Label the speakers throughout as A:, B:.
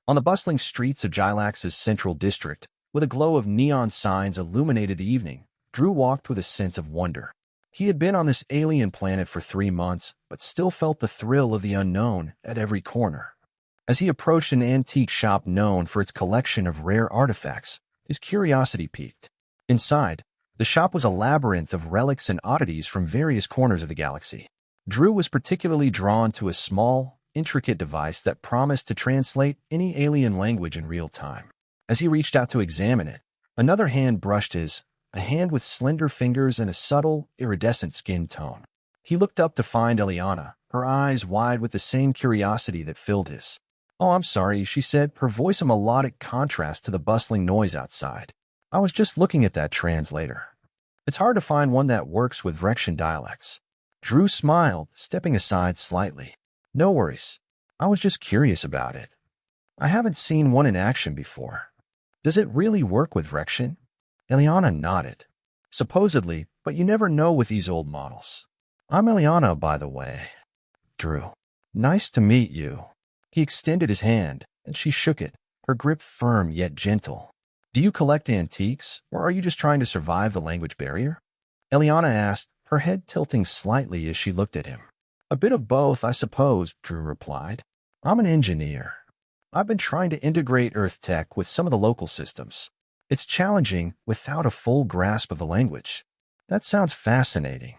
A: On the bustling streets of Gilax's central district, with a glow of neon signs illuminated the evening, Drew walked with a sense of wonder. He had been on this alien planet for 3 months, but still felt the thrill of the unknown at every corner. As he approached an antique shop known for its collection of rare artifacts, his curiosity piqued. Inside, the shop was a labyrinth of relics and oddities from various corners of the galaxy. Drew was particularly drawn to a small, intricate device that promised to translate any alien language in real time. As he reached out to examine it, another hand brushed his, a hand with slender fingers and a subtle, iridescent skin tone. He looked up to find Eliana, her eyes wide with the same curiosity that filled his. "Oh, I'm sorry," she said, her voice a melodic contrast to the bustling noise outside. "I was just looking at that translator. It's hard to find one that works with Vrexian dialects." Drew smiled, stepping aside slightly. "No worries. I was just curious about it. I haven't seen one in action before. Does it really work with Vrexian?" Eliana nodded. "Supposedly, but you never know with these old models. I'm Eliana, by the way." "Drew. Nice to meet you." He extended his hand, and she shook it, her grip firm yet gentle. "Do you collect antiques, or are you just trying to survive the language barrier?" Eliana asked, her head tilting slightly as she looked at him. "A bit of both, I suppose," Drew replied. "I'm an engineer. I've been trying to integrate Earth tech with some of the local systems. It's challenging without a full grasp of the language." "That sounds fascinating."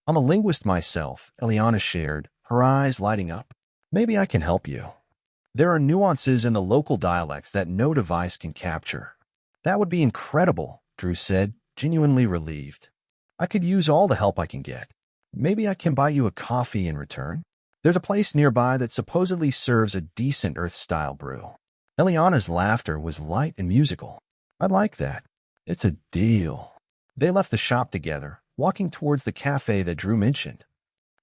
A: "I'm a linguist myself," Eliana shared, her eyes lighting up. "Maybe I can help you. There are nuances in the local dialects that no device can capture." "That would be incredible," Drew said, genuinely relieved. "I could use all the help I can get. Maybe I can buy you a coffee in return. There's a place nearby that supposedly serves a decent Earth-style brew." Eliana's laughter was light and musical. "I'd like that. It's a deal." They left the shop together, walking towards the cafe that Drew mentioned.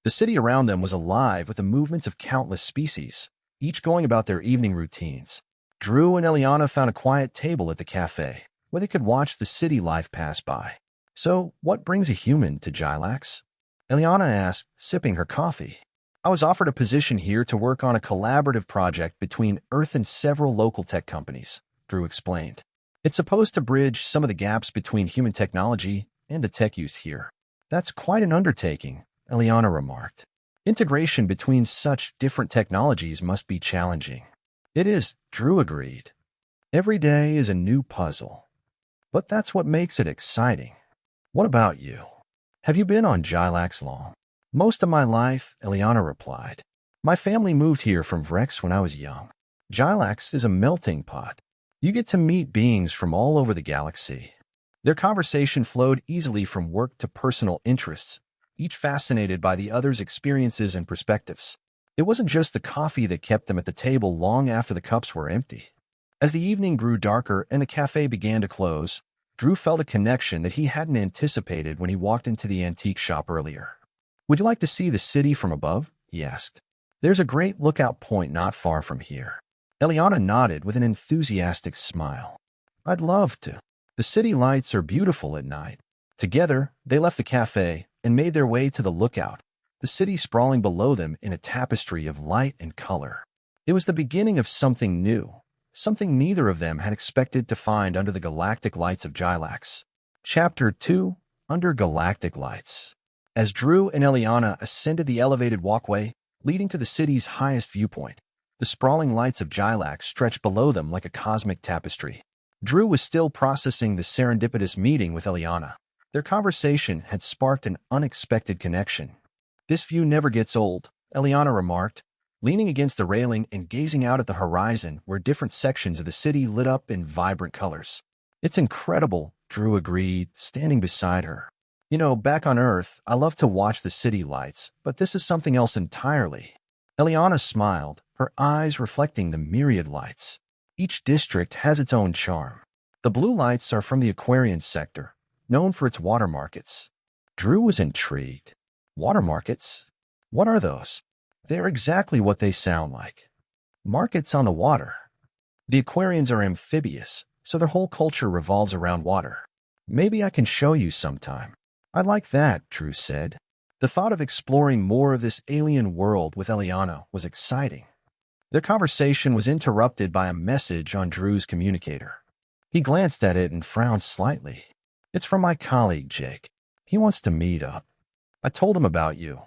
A: The city around them was alive with the movements of countless species, each going about their evening routines. Drew and Eliana found a quiet table at the cafe, where they could watch the city life pass by. "So, what brings a human to Gilax?" Eliana asked, sipping her coffee. "I was offered a position here to work on a collaborative project between Earth and several local tech companies," Drew explained. "It's supposed to bridge some of the gaps between human technology and the tech used here." "That's quite an undertaking," Eliana remarked. "Integration between such different technologies must be challenging." "It is," Drew agreed. "Every day is a new puzzle. But that's what makes it exciting." "What about you? Have you been on Gilax long?" "Most of my life," Eliana replied. "My family moved here from Vrex when I was young. Gilax is a melting pot. You get to meet beings from all over the galaxy." Their conversation flowed easily from work to personal interests, each fascinated by the other's experiences and perspectives. It wasn't just the coffee that kept them at the table long after the cups were empty. As the evening grew darker and the cafe began to close, Drew felt a connection that he hadn't anticipated when he walked into the antique shop earlier. "Would you like to see the city from above?" he asked. "There's a great lookout point not far from here." Eliana nodded with an enthusiastic smile. "I'd love to. The city lights are beautiful at night." Together, they left the cafe and made their way to the lookout, the city sprawling below them in a tapestry of light and color. It was the beginning of something new, something neither of them had expected to find under the galactic lights of Gilax. Chapter 2: Under Galactic Lights. As Drew and Eliana ascended the elevated walkway leading to the city's highest viewpoint, the sprawling lights of Gilax stretched below them like a cosmic tapestry. Drew was still processing the serendipitous meeting with Eliana. Their conversation had sparked an unexpected connection. "This view never gets old," Eliana remarked, leaning against the railing and gazing out at the horizon where different sections of the city lit up in vibrant colors. "It's incredible," Drew agreed, standing beside her. "You know, back on Earth, I love to watch the city lights, but this is something else entirely." Eliana smiled, her eyes reflecting the myriad lights. Each district has its own charm. The blue lights are from the Aquarian sector, known for its water markets. Drew was intrigued. "Water markets? What are those?" "They're exactly what they sound like. Markets on the water. The Aquarians are amphibious, so their whole culture revolves around water. Maybe I can show you sometime." "I like that," Drew said. The thought of exploring more of this alien world with Eliana was exciting. Their conversation was interrupted by a message on Drew's communicator. He glanced at it and frowned slightly. It's from my colleague, Jake. He wants to meet up. I told him about you,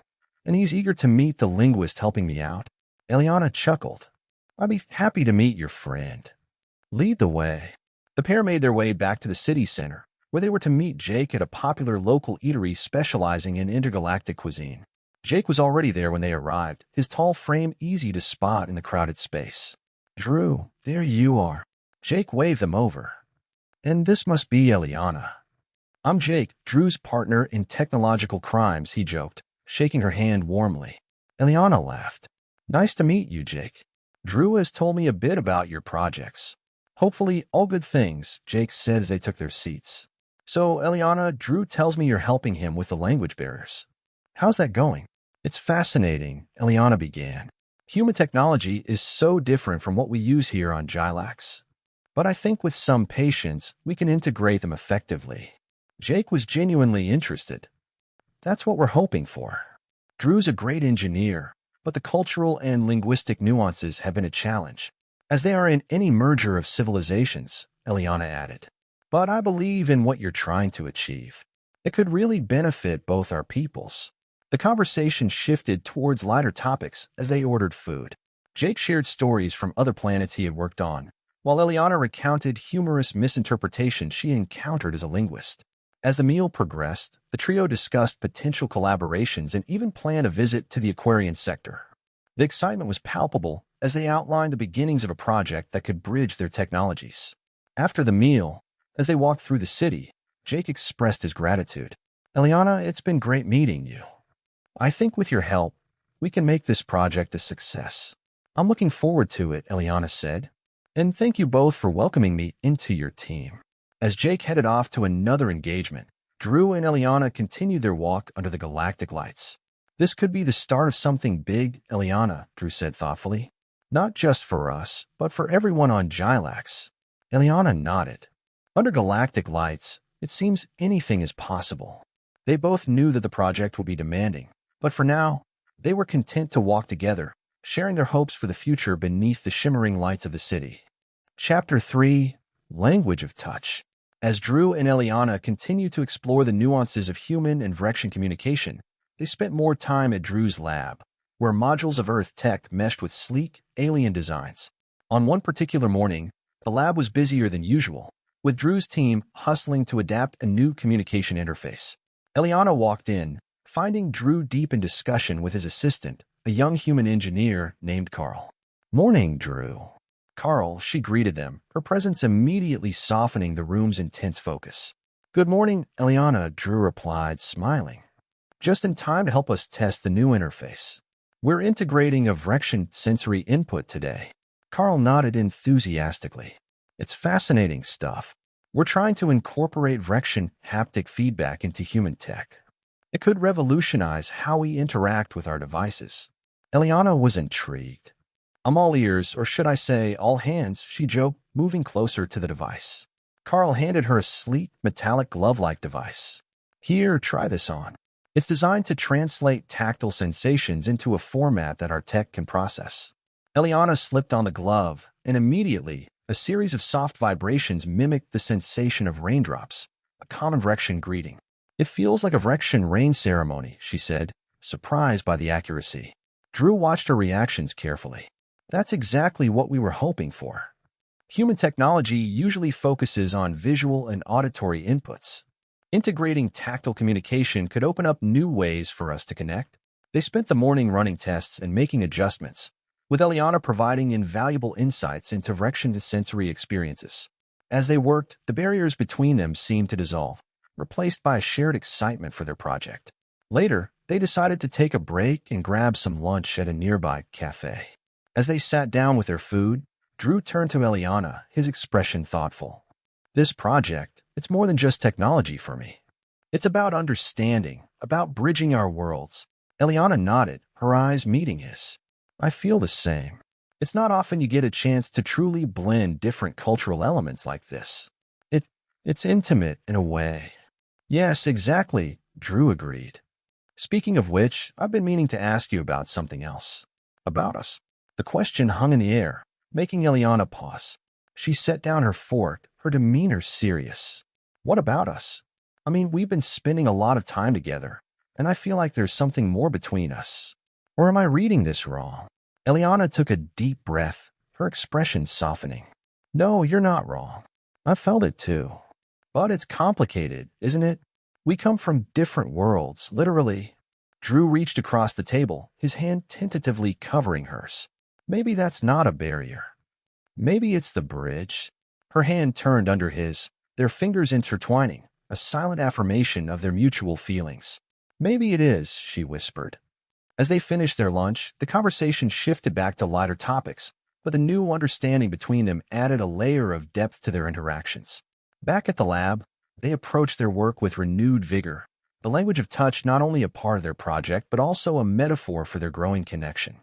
A: and he's eager to meet the linguist helping me out. Eliana chuckled. I'd be happy to meet your friend. Lead the way. The pair made their way back to the city center, where they were to meet Jake at a popular local eatery specializing in intergalactic cuisine. Jake was already there when they arrived, his tall frame easy to spot in the crowded space. Drew, there you are. Jake waved them over. And this must be Eliana. I'm Jake, Drew's partner in technological crimes, he joked, shaking her hand warmly. Eliana laughed. Nice to meet you, Jake. Drew has told me a bit about your projects. Hopefully all good things, Jake said as they took their seats. So, Eliana, Drew tells me you're helping him with the language barriers. How's that going? It's fascinating, Eliana began. Human technology is so different from what we use here on GALACTIC. But I think with some patience, we can integrate them effectively. Jake was genuinely interested. That's what we're hoping for. Drew's a great engineer, but the cultural and linguistic nuances have been a challenge, as they are in any merger of civilizations, Eliana added. But I believe in what you're trying to achieve. It could really benefit both our peoples. The conversation shifted towards lighter topics as they ordered food. Jake shared stories from other planets he had worked on, while Eliana recounted humorous misinterpretations she encountered as a linguist. As the meal progressed, the trio discussed potential collaborations and even planned a visit to the Aquarian sector. The excitement was palpable as they outlined the beginnings of a project that could bridge their technologies. After the meal, as they walked through the city, Jake expressed his gratitude. Eliana, it's been great meeting you. I think with your help, we can make this project a success. I'm looking forward to it, Eliana said. And thank you both for welcoming me into your team. As Jake headed off to another engagement, Drew and Eliana continued their walk under the galactic lights. This could be the start of something big, Eliana, Drew said thoughtfully. Not just for us, but for everyone on GALACTIC. Eliana nodded. Under galactic lights, it seems anything is possible. They both knew that the project would be demanding, but for now, they were content to walk together, sharing their hopes for the future beneath the shimmering lights of the city. Chapter 3, Language of Touch. As Drew and Eliana continued to explore the nuances of human and Vrexian communication, they spent more time at Drew's lab, where modules of Earth tech meshed with sleek, alien designs. On one particular morning, the lab was busier than usual, with Drew's team hustling to adapt a new communication interface. Eliana walked in, finding Drew deep in discussion with his assistant, a young human engineer named Carl. Morning, Drew. Carl, she greeted them, her presence immediately softening the room's intense focus. Good morning, Eliana, Drew replied, smiling. Just in time to help us test the new interface. We're integrating a Vrexian sensory input today. Carl nodded enthusiastically. It's fascinating stuff. We're trying to incorporate Vrexian haptic feedback into human tech. It could revolutionize how we interact with our devices. Eliana was intrigued. I'm all ears, or should I say all hands, she joked, moving closer to the device. Carl handed her a sleek, metallic glove-like device. Here, try this on. It's designed to translate tactile sensations into a format that our tech can process. Eliana slipped on the glove, and immediately, a series of soft vibrations mimicked the sensation of raindrops, a common Vrexian greeting. It feels like a Vrexian rain ceremony, she said, surprised by the accuracy. Drew watched her reactions carefully. That's exactly what we were hoping for. Human technology usually focuses on visual and auditory inputs. Integrating tactile communication could open up new ways for us to connect. They spent the morning running tests and making adjustments, with Eliana providing invaluable insights into Vrexian sensory experiences. As they worked, the barriers between them seemed to dissolve, replaced by a shared excitement for their project. Later, they decided to take a break and grab some lunch at a nearby cafe. As they sat down with their food, Drew turned to Eliana, his expression thoughtful. This project, it's more than just technology for me. It's about understanding, about bridging our worlds. Eliana nodded, her eyes meeting his. I feel the same. It's not often you get a chance to truly blend different cultural elements like this. It's intimate in a way. Yes, exactly, Drew agreed. Speaking of which, I've been meaning to ask you about something else. About us. The question hung in the air, making Eliana pause. She set down her fork, her demeanor serious. What about us? I mean, we've been spending a lot of time together, and I feel like there's something more between us. Or am I reading this wrong? Eliana took a deep breath, her expression softening. No, you're not wrong. I felt it too. But it's complicated, isn't it? We come from different worlds, literally. Drew reached across the table, his hand tentatively covering hers. Maybe that's not a barrier. Maybe it's the bridge. Her hand turned under his, their fingers intertwining, a silent affirmation of their mutual feelings. Maybe it is, she whispered. As they finished their lunch, the conversation shifted back to lighter topics, but the new understanding between them added a layer of depth to their interactions. Back at the lab, they approached their work with renewed vigor, the language of touch not only a part of their project but also a metaphor for their growing connection.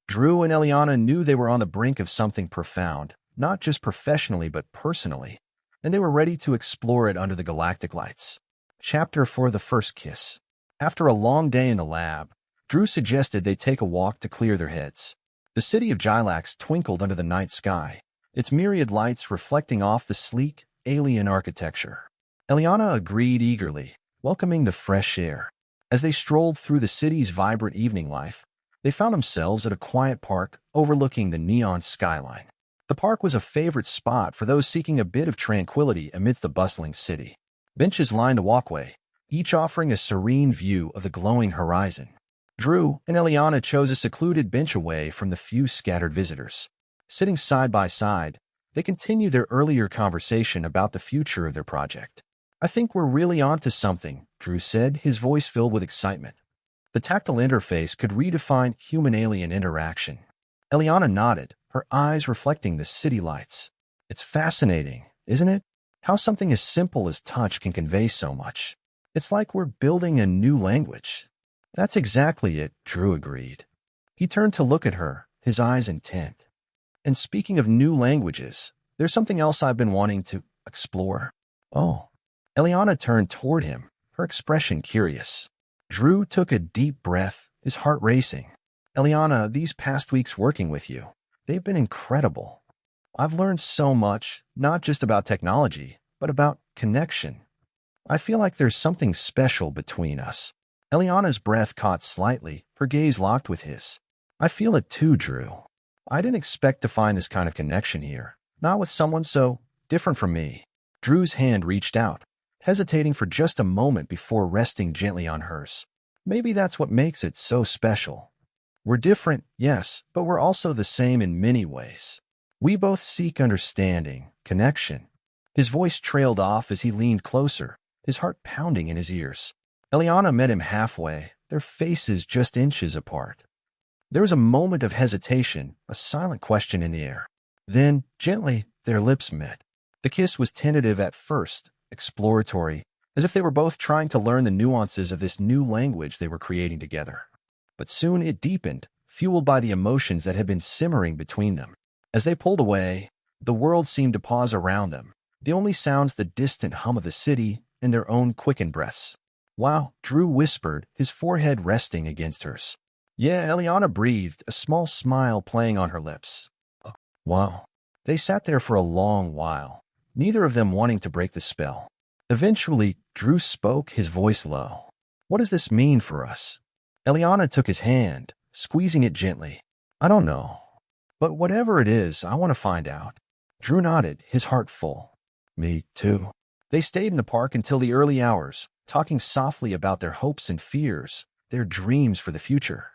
A: Drew and Eliana knew they were on the brink of something profound, not just professionally but personally, and they were ready to explore it under the galactic lights. Chapter 4: The First Kiss. After a long day in the lab, Drew suggested they take a walk to clear their heads. The city of GALACTIC twinkled under the night sky, its myriad lights reflecting off the sleek, alien architecture. Eliana agreed eagerly, welcoming the fresh air. As they strolled through the city's vibrant evening life, they found themselves at a quiet park overlooking the neon skyline. The park was a favorite spot for those seeking a bit of tranquility amidst the bustling city. Benches lined the walkway, each offering a serene view of the glowing horizon. Drew and Eliana chose a secluded bench away from the few scattered visitors. Sitting side by side, they continued their earlier conversation about the future of their project. I think we're really onto something, Drew said, his voice filled with excitement. The tactile interface could redefine human-alien interaction. Eliana nodded, her eyes reflecting the city lights. It's fascinating, isn't it? How something as simple as touch can convey so much. It's like we're building a new language. That's exactly it, Drew agreed. He turned to look at her, his eyes intent. And speaking of new languages, there's something else I've been wanting to explore. Oh. Eliana turned toward him, her expression curious. Drew took a deep breath, his heart racing. Eliana, these past weeks working with you, they've been incredible. I've learned so much, not just about technology, but about connection. I feel like there's something special between us. Eliana's breath caught slightly, her gaze locked with his. I feel it too, Drew. I didn't expect to find this kind of connection here, not with someone so different from me. Drew's hand reached out, hesitating for just a moment before resting gently on hers. Maybe that's what makes it so special. We're different, yes, but we're also the same in many ways. We both seek understanding, connection. His voice trailed off as he leaned closer, his heart pounding in his ears. Eliana met him halfway, their faces just inches apart. There was a moment of hesitation, a silent question in the air. Then, gently, their lips met. The kiss was tentative at first, exploratory, as if they were both trying to learn the nuances of this new language they were creating together. But soon it deepened, fueled by the emotions that had been simmering between them. As they pulled away, the world seemed to pause around them, the only sounds the distant hum of the city and their own quickened breaths. Wow, Drew whispered, his forehead resting against hers. Yeah, Eliana breathed, a small smile playing on her lips. Wow. They sat there for a long while, neither of them wanting to break the spell. Eventually, Drew spoke, his voice low. What does this mean for us? Eliana took his hand, squeezing it gently. I don't know. But whatever it is, I want to find out. Drew nodded, his heart full. Me too. They stayed in the park until the early hours, talking softly about their hopes and fears, their dreams for the future.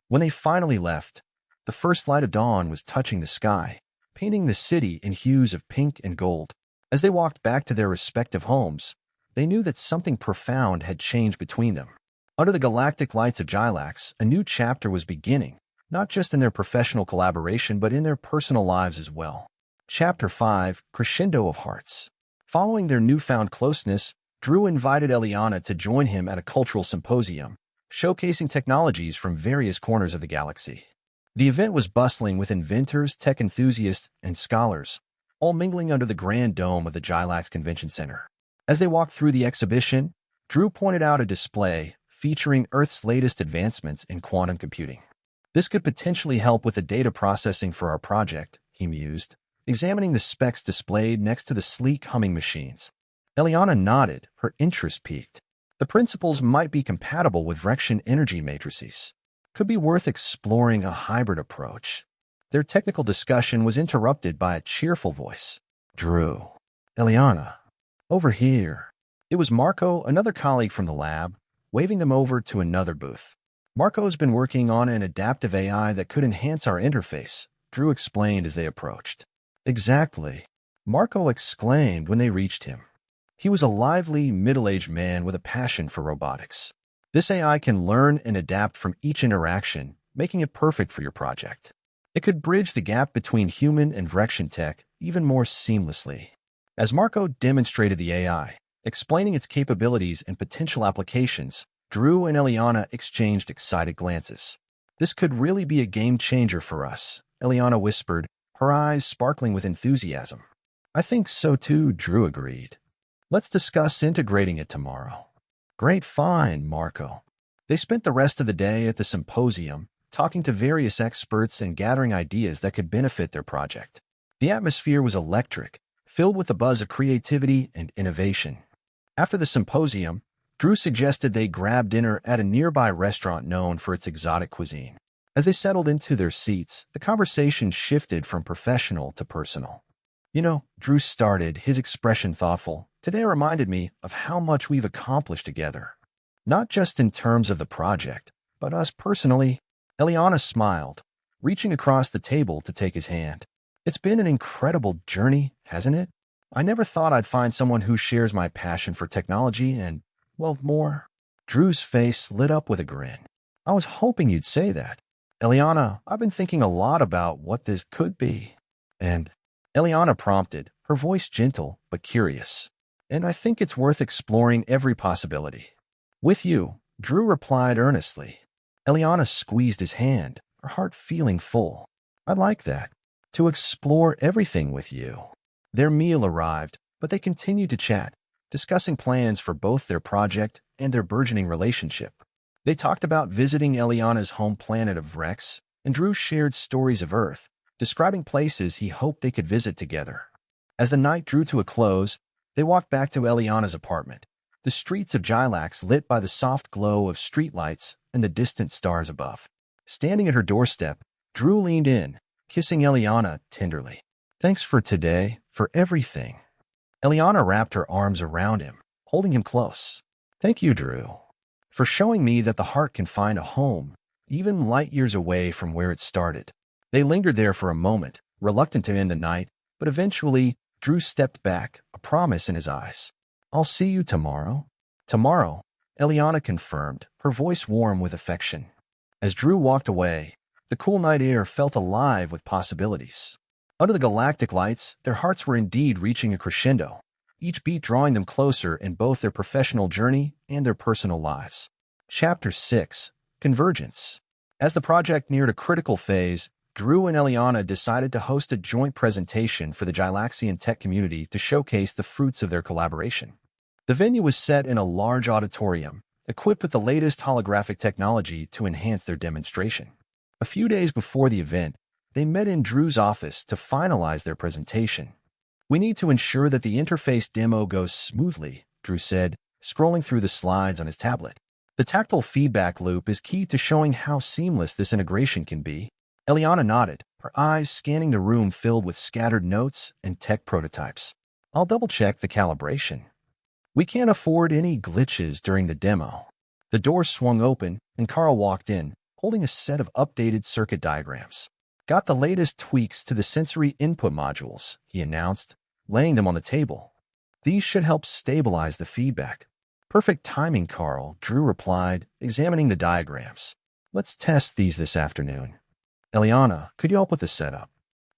A: When they finally left, the first light of dawn was touching the sky, painting the city in hues of pink and gold. As they walked back to their respective homes, they knew that something profound had changed between them. Under the galactic lights of GALACTIC, a new chapter was beginning, not just in their professional collaboration but in their personal lives as well. Chapter 5: Crescendo of Hearts. Following their newfound closeness, Drew invited Eliana to join him at a cultural symposium, showcasing technologies from various corners of the galaxy. The event was bustling with inventors, tech enthusiasts, and scholars, all mingling under the grand dome of the GALACTIC Convention Center. As they walked through the exhibition, Drew pointed out a display featuring Earth's latest advancements in quantum computing. This could potentially help with the data processing for our project, he mused, examining the specs displayed next to the sleek humming machines. Eliana nodded, her interest piqued. The principles might be compatible with Vrexian energy matrices. Could be worth exploring a hybrid approach. Their technical discussion was interrupted by a cheerful voice. Drew. Eliana. Over here. It was Marco, another colleague from the lab, waving them over to another booth. Marco's been working on an adaptive AI that could enhance our interface, Drew explained as they approached. Exactly. Marco exclaimed when they reached him. He was a lively, middle-aged man with a passion for robotics. This AI can learn and adapt from each interaction, making it perfect for your project. It could bridge the gap between human and Vrexian tech even more seamlessly. As Marco demonstrated the AI, explaining its capabilities and potential applications, Drew and Eliana exchanged excited glances. This could really be a game-changer for us, Eliana whispered, her eyes sparkling with enthusiasm. I think so too, Drew agreed. Let's discuss integrating it tomorrow. Great find, Marco. They spent the rest of the day at the symposium, talking to various experts and gathering ideas that could benefit their project. The atmosphere was electric, filled with the buzz of creativity and innovation. After the symposium, Drew suggested they grab dinner at a nearby restaurant known for its exotic cuisine. As they settled into their seats, the conversation shifted from professional to personal. You know, Drew started, his expression thoughtful. Today reminded me of how much we've accomplished together. Not just in terms of the project, but us personally. Eliana smiled, reaching across the table to take his hand. It's been an incredible journey, hasn't it? I never thought I'd find someone who shares my passion for technology and, well, more. Drew's face lit up with a grin. I was hoping you'd say that. Eliana, I've been thinking a lot about what this could be. And Eliana prompted, her voice gentle but curious. And I think it's worth exploring every possibility. With you, Drew replied earnestly. Eliana squeezed his hand, her heart feeling full. I like that. To explore everything with you. Their meal arrived, but they continued to chat, discussing plans for both their project and their burgeoning relationship. They talked about visiting Eliana's home planet of Vrex, and Drew shared stories of Earth, describing places he hoped they could visit together. As the night drew to a close, they walked back to Eliana's apartment, the streets of GALACTIC lit by the soft glow of streetlights and the distant stars above. Standing at her doorstep, Drew leaned in, kissing Eliana tenderly. Thanks for today, for everything. Eliana wrapped her arms around him, holding him close. Thank you, Drew, for showing me that the heart can find a home, even light years away from where it started. They lingered there for a moment, reluctant to end the night, but eventually, Drew stepped back, a promise in his eyes. I'll see you tomorrow. Tomorrow, Eliana confirmed, her voice warm with affection. As Drew walked away, the cool night air felt alive with possibilities. Under the galactic lights, their hearts were indeed reaching a crescendo, each beat drawing them closer in both their professional journey and their personal lives. Chapter 6. Convergence. As the project neared a critical phase, Drew and Eliana decided to host a joint presentation for the Galaxian tech community to showcase the fruits of their collaboration. The venue was set in a large auditorium, equipped with the latest holographic technology to enhance their demonstration. A few days before the event, they met in Drew's office to finalize their presentation. We need to ensure that the interface demo goes smoothly, Drew said, scrolling through the slides on his tablet. The tactile feedback loop is key to showing how seamless this integration can be. Eliana nodded, her eyes scanning the room filled with scattered notes and tech prototypes. I'll double-check the calibration. We can't afford any glitches during the demo. The door swung open, and Carl walked in, holding a set of updated circuit diagrams. Got the latest tweaks to the sensory input modules, he announced, laying them on the table. These should help stabilize the feedback. Perfect timing, Carl, Drew replied, examining the diagrams. Let's test these this afternoon. Eliana, could you help with the setup?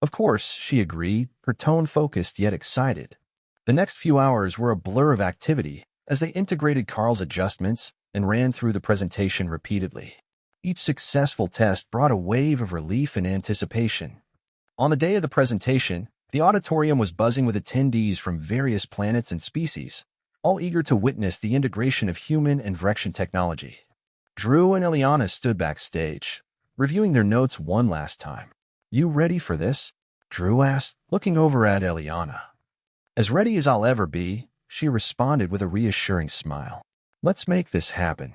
A: Of course, she agreed, her tone focused yet excited. The next few hours were a blur of activity as they integrated Carl's adjustments and ran through the presentation repeatedly. Each successful test brought a wave of relief and anticipation. On the day of the presentation, the auditorium was buzzing with attendees from various planets and species, all eager to witness the integration of human and Vrexian technology. Drew and Eliana stood backstage, reviewing their notes one last time. "You ready for this?" Drew asked, looking over at Eliana. "As ready as I'll ever be," she responded with a reassuring smile. "Let's make this happen."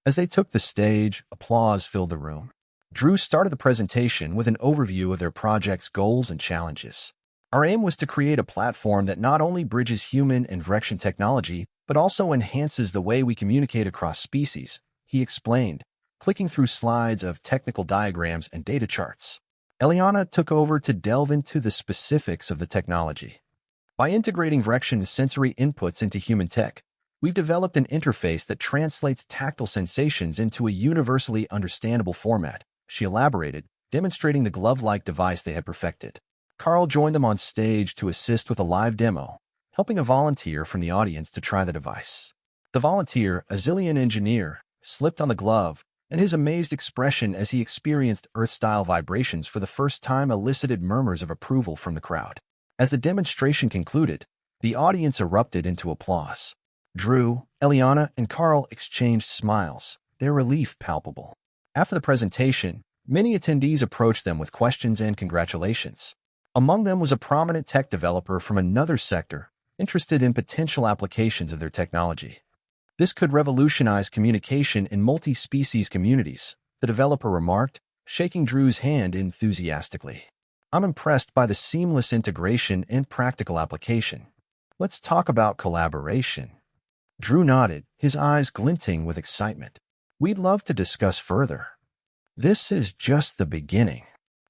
A: As they took the stage, applause filled the room. Drew started the presentation with an overview of their project's goals and challenges. "Our aim was to create a platform that not only bridges human and Vrexian technology, but also enhances the way we communicate across species," he explained, clicking through slides of technical diagrams and data charts. Eliana took over to delve into the specifics of the technology. "By integrating Vrexian sensory inputs into human tech, we've developed an interface that translates tactile sensations into a universally understandable format," she elaborated, demonstrating the glove-like device they had perfected. Carl joined them on stage to assist with a live demo, helping a volunteer from the audience to try the device. The volunteer, a Zillion engineer, slipped on the glove, and his amazed expression as he experienced Earth-style vibrations for the first time elicited murmurs of approval from the crowd. As the demonstration concluded, the audience erupted into applause. Drew, Eliana, and Carl exchanged smiles, their relief palpable. After the presentation, many attendees approached them with questions and congratulations. Among them was a prominent tech developer from another sector, interested in potential applications of their technology. "This could revolutionize communication in multi-species communities," the developer remarked, shaking Drew's hand enthusiastically. "I'm impressed by the seamless integration and practical application. Let's talk about collaboration." Drew nodded, his eyes glinting with excitement. "We'd love to discuss further." "This is just the beginning."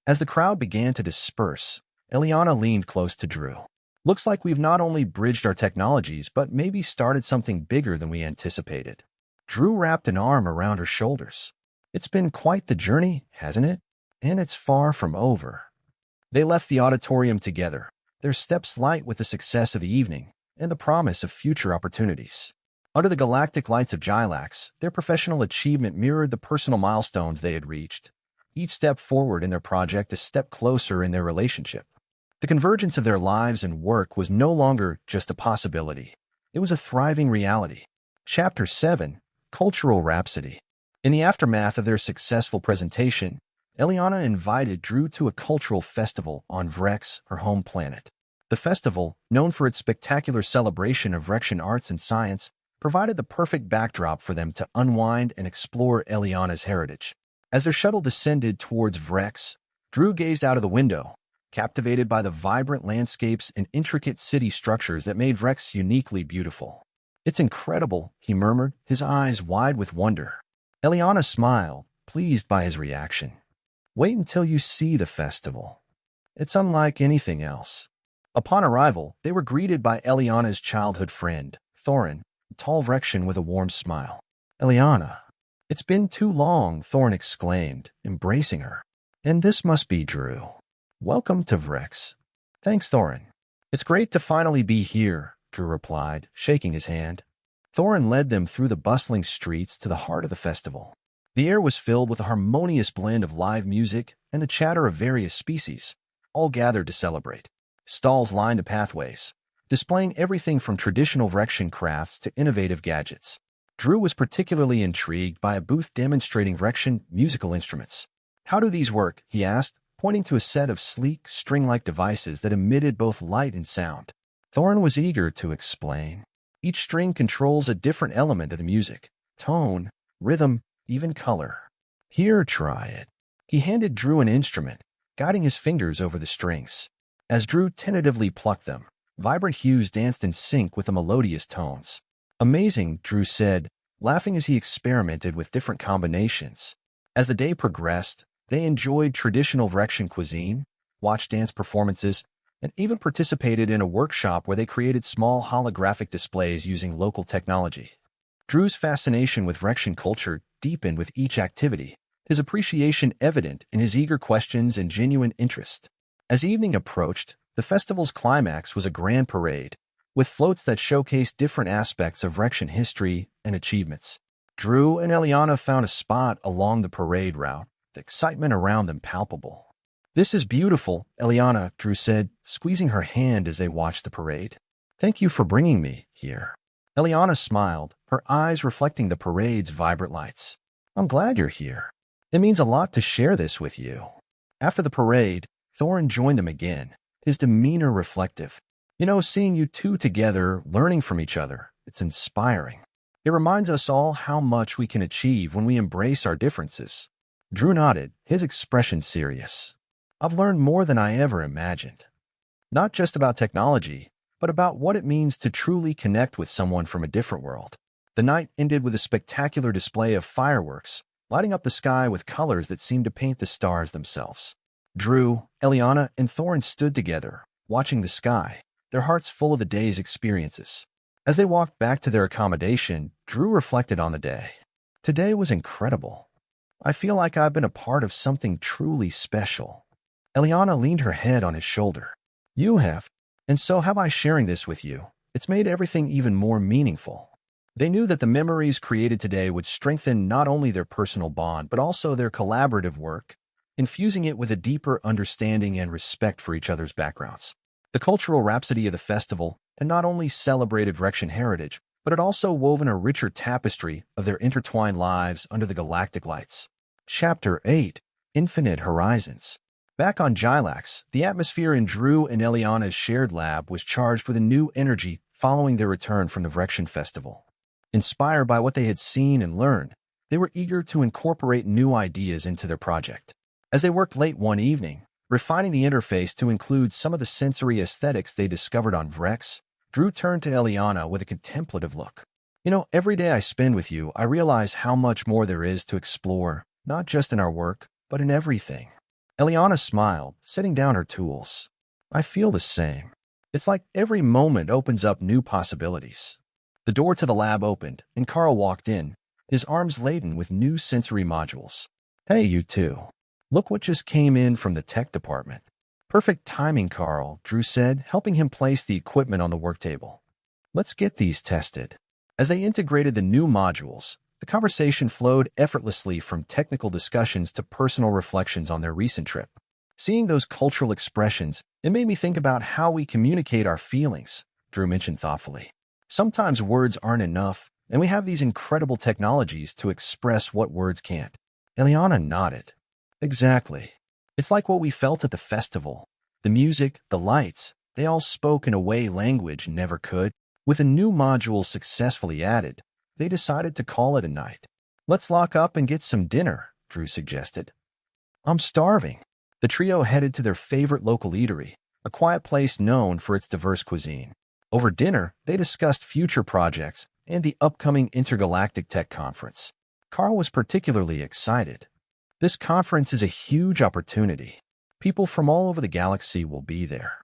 A: As the crowd began to disperse, Eliana leaned close to Drew. "Looks like we've not only bridged our technologies, but maybe started something bigger than we anticipated." Drew wrapped an arm around her shoulders. "It's been quite the journey, hasn't it? And it's far from over." They left the auditorium together, their steps light with the success of the evening and the promise of future opportunities. Under the galactic lights of GALACTIC, their professional achievement mirrored the personal milestones they had reached. Each step forward in their project a step closer in their relationship. The convergence of their lives and work was no longer just a possibility. It was a thriving reality. Chapter 7, Cultural Rhapsody. In the aftermath of their successful presentation, Eliana invited Drew to a cultural festival on Vrex, her home planet. The festival, known for its spectacular celebration of Vrexian arts and science, provided the perfect backdrop for them to unwind and explore Eliana's heritage. As their shuttle descended towards Vrex, Drew gazed out of the window, captivated by the vibrant landscapes and intricate city structures that made Vrex uniquely beautiful. "It's incredible," he murmured, his eyes wide with wonder. Eliana smiled, pleased by his reaction. "Wait until you see the festival. It's unlike anything else." Upon arrival, they were greeted by Eliana's childhood friend, Thorin, a tall Vrexian with a warm smile. "Eliana, it's been too long," Thorin exclaimed, embracing her. "And this must be Drew. Welcome to Vrex." "Thanks, Thorin. It's great to finally be here," Drew replied, shaking his hand. Thorin led them through the bustling streets to the heart of the festival. The air was filled with a harmonious blend of live music and the chatter of various species, all gathered to celebrate. Stalls lined the pathways, displaying everything from traditional Vrexian crafts to innovative gadgets. Drew was particularly intrigued by a booth demonstrating Vrexian musical instruments. "How do these work?" he asked, pointing to a set of sleek, string-like devices that emitted both light and sound. Thorin was eager to explain. "Each string controls a different element of the music: tone, rhythm, even color. Here, try it." He handed Drew an instrument, guiding his fingers over the strings. As Drew tentatively plucked them, vibrant hues danced in sync with the melodious tones. "Amazing," Drew said, laughing as he experimented with different combinations. As the day progressed, they enjoyed traditional Vrexian cuisine, watched dance performances, and even participated in a workshop where they created small holographic displays using local technology. Drew's fascination with Vrexian culture deepened with each activity, his appreciation evident in his eager questions and genuine interest. As evening approached, the festival's climax was a grand parade, with floats that showcased different aspects of Vrexian history and achievements. Drew and Eliana found a spot along the parade route, the excitement around them palpable. "This is beautiful," Eliana, Drew said, squeezing her hand as they watched the parade. "Thank you for bringing me here." Eliana smiled, her eyes reflecting the parade's vibrant lights. "I'm glad you're here. It means a lot to share this with you. After the parade, Thorin joined them again, his demeanor reflective. Seeing you two together, learning from each other, it's inspiring. It reminds us all how much we can achieve when we embrace our differences. Drew nodded, his expression serious. I've learned more than I ever imagined. Not just about technology, but about what it means to truly connect with someone from a different world. The night ended with a spectacular display of fireworks, lighting up the sky with colors that seemed to paint the stars themselves. Drew, Eliana, and Thorin stood together, watching the sky, their hearts full of the day's experiences. As they walked back to their accommodation, Drew reflected on the day. Today was incredible. I feel like I've been a part of something truly special. Eliana leaned her head on his shoulder. You have, and so have I sharing this with you. It's made everything even more meaningful. They knew that the memories created today would strengthen not only their personal bond, but also their collaborative work, infusing it with a deeper understanding and respect for each other's backgrounds. The cultural rhapsody of the festival had not only celebrated Vrexian heritage, but it also woven a richer tapestry of their intertwined lives under the galactic lights. Chapter 8: Infinite Horizons. Back on GALACTIC, the atmosphere in Drew and Eliana's shared lab was charged with a new energy following their return from the Vrexian festival. Inspired by what they had seen and learned, they were eager to incorporate new ideas into their project. As they worked late one evening, refining the interface to include some of the sensory aesthetics they discovered on Vrex, Drew turned to Eliana with a contemplative look. Every day I spend with you, I realize how much more there is to explore, not just in our work, but in everything. Eliana smiled, setting down her tools. I feel the same. It's like every moment opens up new possibilities. The door to the lab opened, and Carl walked in, his arms laden with new sensory modules. Hey, you two. Look what just came in from the tech department. Perfect timing, Carl, Drew said, helping him place the equipment on the work table. Let's get these tested. As they integrated the new modules, the conversation flowed effortlessly from technical discussions to personal reflections on their recent trip. Seeing those cultural expressions, it made me think about how we communicate our feelings, Drew mentioned thoughtfully. Sometimes words aren't enough, and we have these incredible technologies to express what words can't. Eliana nodded. Exactly. It's like what we felt at the festival. The music, the lights, they all spoke in a way language never could. With a new module successfully added, they decided to call it a night. Let's lock up and get some dinner, Drew suggested. I'm starving. The trio headed to their favorite local eatery, a quiet place known for its diverse cuisine. Over dinner, they discussed future projects and the upcoming Intergalactic Tech Conference. Carl was particularly excited. This conference is a huge opportunity. People from all over the galaxy will be there.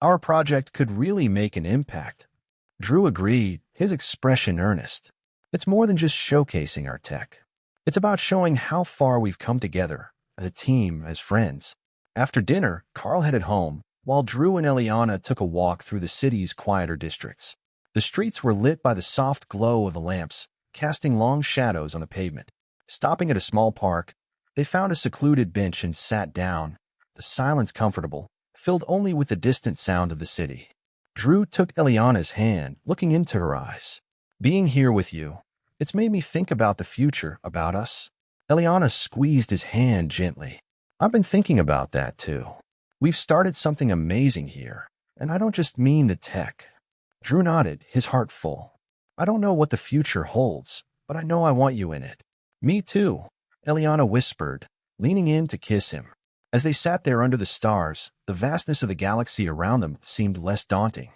A: Our project could really make an impact. Drew agreed, his expression earnest. It's more than just showcasing our tech. It's about showing how far we've come together, as a team, as friends. After dinner, Carl headed home, while Drew and Eliana took a walk through the city's quieter districts. The streets were lit by the soft glow of the lamps, casting long shadows on the pavement. Stopping at a small park, they found a secluded bench and sat down, the silence comfortable, filled only with the distant sound of the city. Drew took Eliana's hand, looking into her eyes. Being here with you, it's made me think about the future, about us. Eliana squeezed his hand gently. I've been thinking about that too. We've started something amazing here, and I don't just mean the tech. Drew nodded, his heart full. I don't know what the future holds, but I know I want you in it. Me too, Eliana whispered, leaning in to kiss him. As they sat there under the stars, the vastness of the galaxy around them seemed less daunting.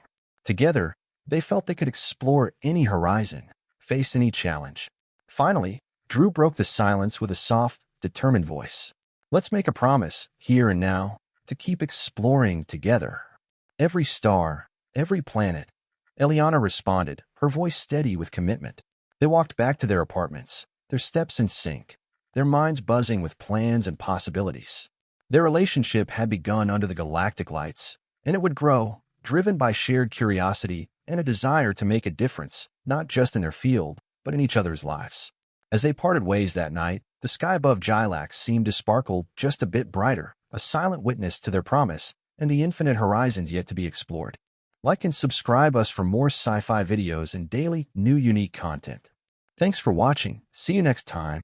A: Together, they felt they could explore any horizon, face any challenge. Finally, Drew broke the silence with a soft, determined voice. Let's make a promise, here and now, to keep exploring together. Every star, every planet. Eliana responded, her voice steady with commitment. They walked back to their apartments, their steps in sync, their minds buzzing with plans and possibilities. Their relationship had begun under the galactic lights, and it would grow, driven by shared curiosity and a desire to make a difference, not just in their field, but in each other's lives. As they parted ways that night, the sky above GALACTIC seemed to sparkle just a bit brighter, a silent witness to their promise and the infinite horizons yet to be explored. Like and subscribe us for more sci-fi videos and daily, new unique content. Thanks for watching. See you next time.